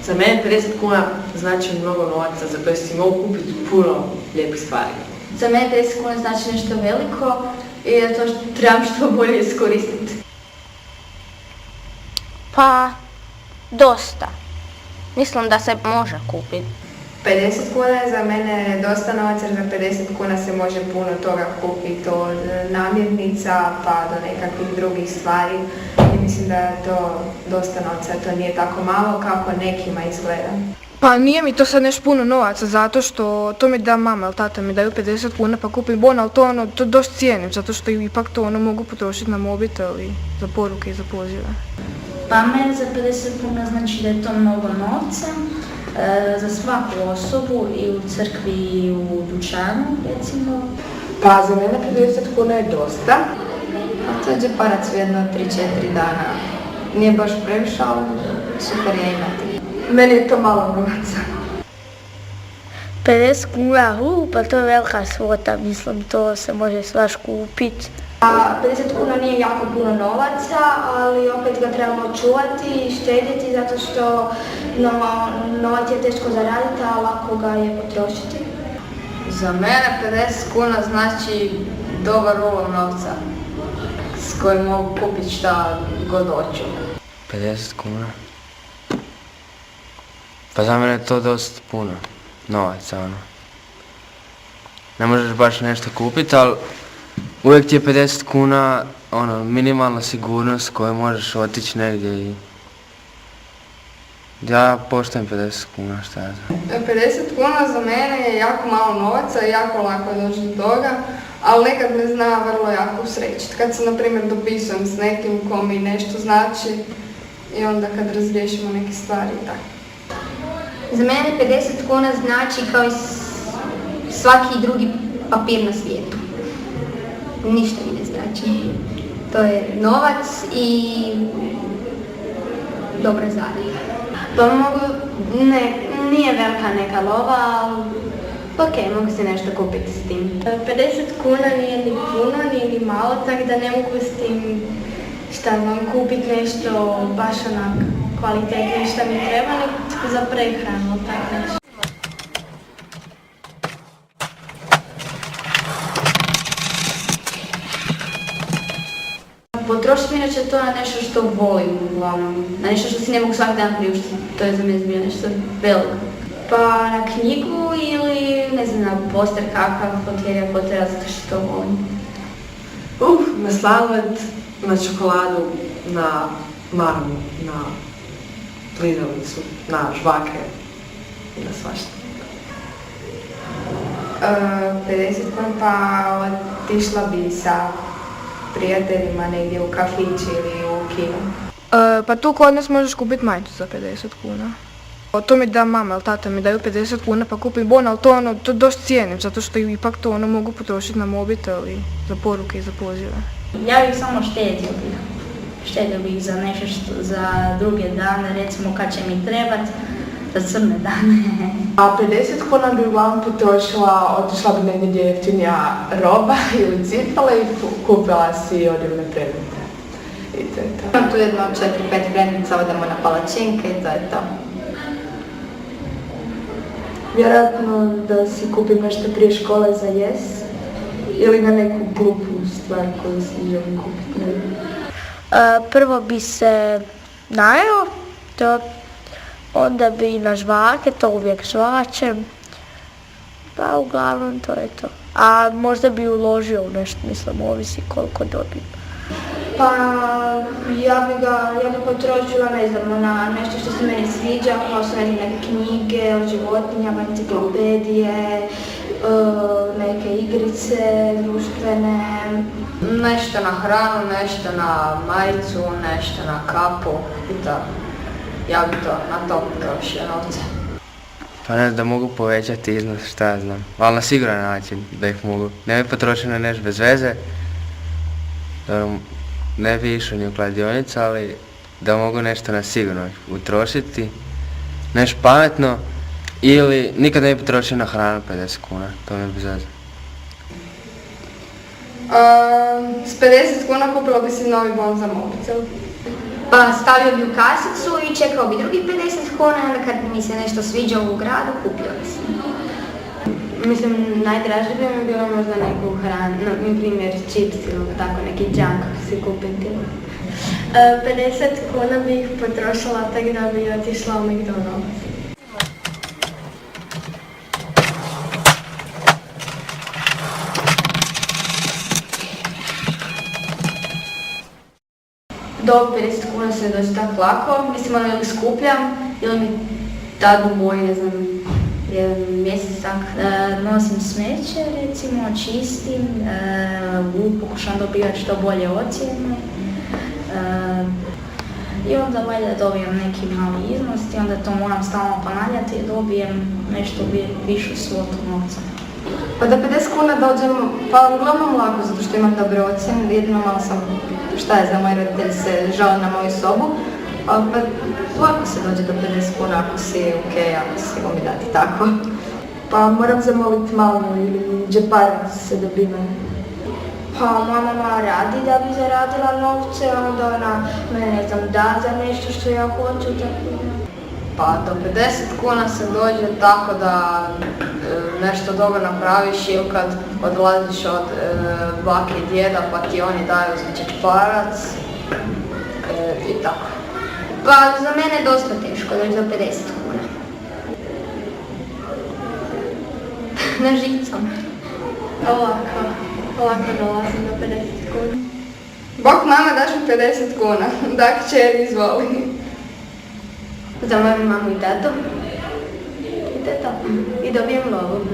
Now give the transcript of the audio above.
Za mene 50 kuna znači mnogo novaca za koje si mogu kupiti puno lijepih stvari. Za mene 50 kuna znači nešto veliko i to što trebam što bolje iskoristiti. Pa, dosta. Mislim da se može kupiti. 50 kuna je za mene dosta novaca jer za 50 kuna se može puno toga kupiti, od namirnica pa do nekakvih drugih stvari. I mislim da je to dosta novca, to nije tako malo kako nekima izgleda. Pa nije mi to sad nešto puno novaca zato što to mi da mama ili tata mi daju 50 kuna pa kupim bon, ali to dosta cijenim zato što ipak to mogu potrošiti na mobitel i za poruke i za pozive. Pa meni za 50 kuna znači da je to mnogo novca za svaku osobu i u crkvi i u dućanu recimo. Pa za mene 50 kuna je dosta. A to je džeparac u jedno 3-4 dana. Nije baš previše, ali super je imati. Meni je to malo novaca. 50 kuna, pa to je velika svota, mislim, to se može svaš kupiti. 50 kuna nije jako puno novaca, ali opet ga trebamo čuvati i štedjeti zato što novac je teško zaraditi, a lako ga je potrošiti. Za mene 50 kuna znači dobar ulov novca s kojim mogu kupiti šta god hoću. 50 kuna? Pa za mene je to dosta puno novaca, ono. Ne možeš baš nešto kupiti, ali uvijek ti je 50 kuna minimalna sigurnost koju možeš otići negdje i ja poštujem 50 kuna, šta ja znam. 50 kuna za mene je jako malo novaca i jako lako je doći do toga, ali nekad me zna vrlo jako usrećiti. Kad se, na primjer, dopisujem s nekim ko mi nešto znači i onda kad razriješimo neke stvari i tako. Za mene 50 kuna znači kao i svaki drugi papir na svijetu. Ništa mi ne znači. To je novac i dobra zarada. Pa nije velika neka lova, ali ok, mogu si nešto kupiti s tim. 50 kuna nije ni puno, nije ni malo, tako da ne mogu s tim kupiti nešto baš onak kvalitetno što mi treba, nego za prehranu, tako nešto. Potrošiti inače to na nešto što volim uglavnom, na nešto što si ne mogu svaki dan priuštiti, to je za mene zbilja nešto veliko. Pa na knjigu ili ne znam, na poster kakav od Harryja Pottera zato što to volim. Na sladoled, na čokoladu, na marmu, na klizalicu, na žvake i na svašta. 50 kuna pa otišla bi sa prijateljima negdje u kafić ili u kino. Pa tu kod nas možeš kupiti majicu za 50 kuna. To mi da mama ili tata mi daju 50 kuna pa kupim bon, ali to dosta cijenim zato što ipak to mogu potrošiti na mobitel i za poruke i za pozive. Ja bih samo štedio bih za nešto za druge dane, recimo kad će mi trebati, za crne dane. A 50 kuna bi uglavnom potrošila, otišla bi negdje gdje je jeftinija roba ili cipele i kupila si odjevne predmete. I to je to. Imam tu jedno 4-5 predmica, odemo na palačinke i to je to. Vjerojatno da si kupim nešto prije škole za jes ili na neku glupu stvar koju si želim kupiti. Prvo bi se najeo, onda bi na žvake, to uvijek žvačem, pa uglavnom to je to. A možda bi uložio u nešto, mislim, ovisi koliko dobim. Pa ja bi potrošila, ne znam, na nešto što se meni sviđa, kao su neke knjige o životinjama, enciklopedije, neke igrice društvene. Nešto na hranu, nešto na majicu, nešto na kapu i tako. Ja bi to na to potrošio novce. Pa ne, da mogu povećati iznos, šta ja znam, ali na siguran način da ih mogu. Ne bi potrošio na nešto bez veze, ne bi išao ni u kladionicu, ali da mogu nešto na sigurno utrošiti, nešto pametno, ili nikad ne bi potrošio na hranu 50 kuna, to mi bez veze. S 50 kuna kupila bi si novi bon za mobitel. Pa stavio bi u kasicu i čekao bi drugih 50 kuna i onda kad mi se nešto sviđa u gradu, kupio bi se. Mislim, najdraže bi mi bilo možda neku hranu, na primjer čips ili tako neki junk si kupiti. 50 kuna bih potrošila tako da bi otišla u McDonald's. Do 50 kuna se dođe tako lako, mislim ono ili skupljam ili mi dadu moji, ne znam, jedan mjesec tak. Nosim smeće, recimo, čistim, pokušam dobivati što bolje ocjene. I onda valjda dobijem neki mali iznos i onda to moram stalno ponavljati i dobijem nešto višu svotu novca. Pa da 50 kuna dođem, pa uglavnom lako, zato što imam dobre ocjene, jedino malo sam, šta je za moji roditelji se žale na moju sobu, ali pa lako se dođe do 50 kuna ako si okej, ako si mi dati tako. Pa moram zamoliti mamu ili džeparac se dobiva. Pa moja mama radi da bi zaradila novce, onda ona mene, ne znam, da za nešto što ja hoću, tako da. Pa do 50 kuna se dođe tako da nešto dobro napraviš ili kad odlaziš od bake i djeda pa ti oni daju za džeparac i tako. Pa za mene je dosta teško doći do 50 kuna. Na žicom. Ovako dolazim do 50 kuna. Bok mama, daš mi 50 kuna, da kćeri izvoli. Za moju mamu i tatu. I to je to. I dobijem lovu.